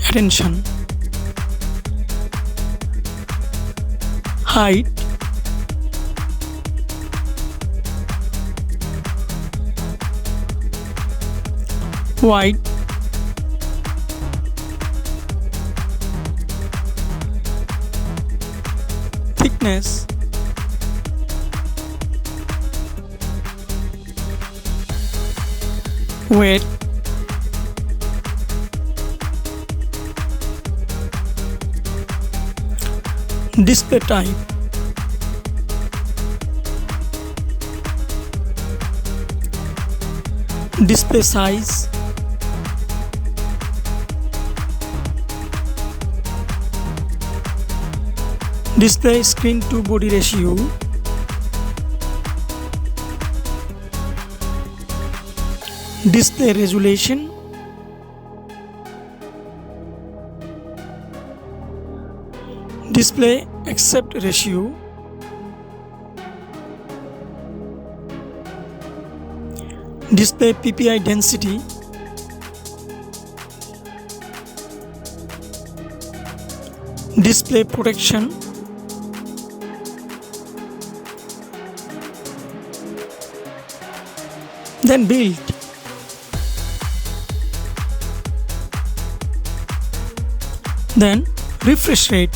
attention, height, weight, thickness, weight, display type, display size, display screen to body ratio, display resolution, display aspect ratio, display PPI density, display protection, then build. Then refresh rate.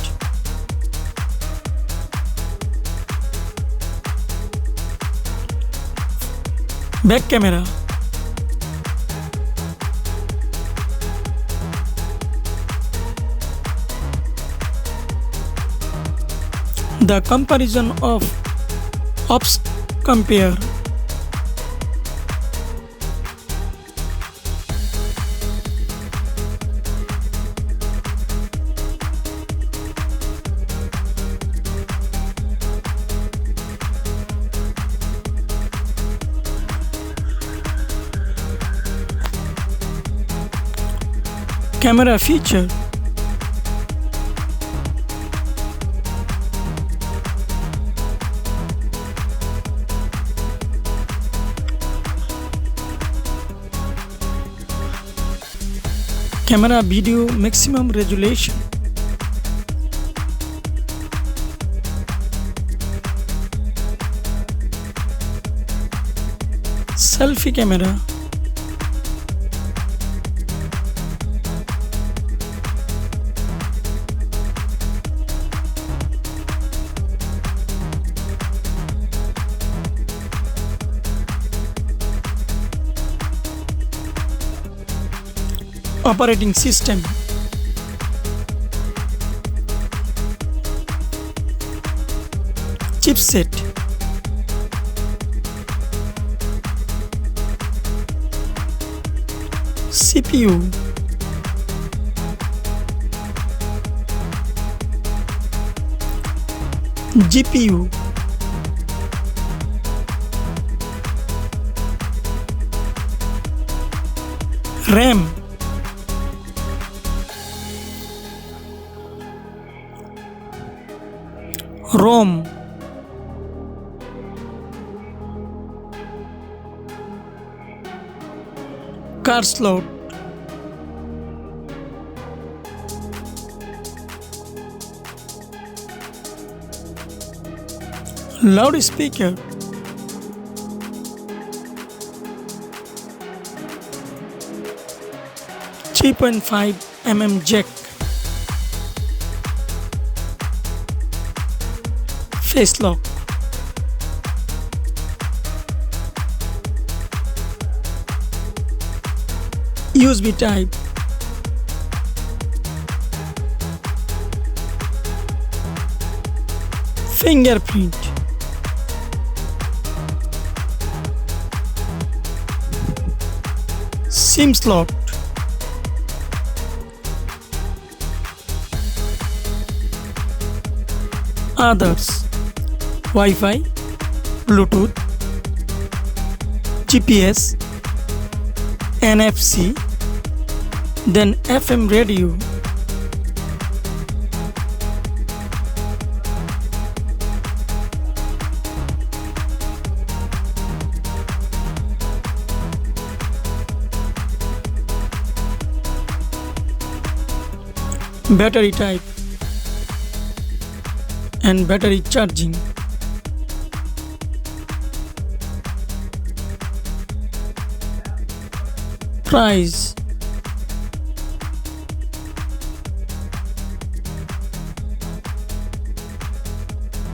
Back camera. The comparison of ops compare. Camera feature. Camera video maximum resolution. Selfie camera. Operating system. Chipset. CPU. GPU. RAM. ROM. Card slot. Loudspeaker. .5 jack. Face lock. USB type. Fingerprint. SIM slot. Others. Wi-Fi, Bluetooth, GPS, NFC, then FM radio. battery type and battery charging. Price.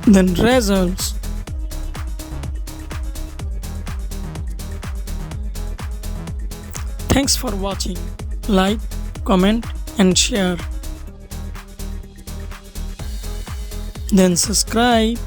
Then results. Thanks for watching. Like, comment and share. Then subscribe.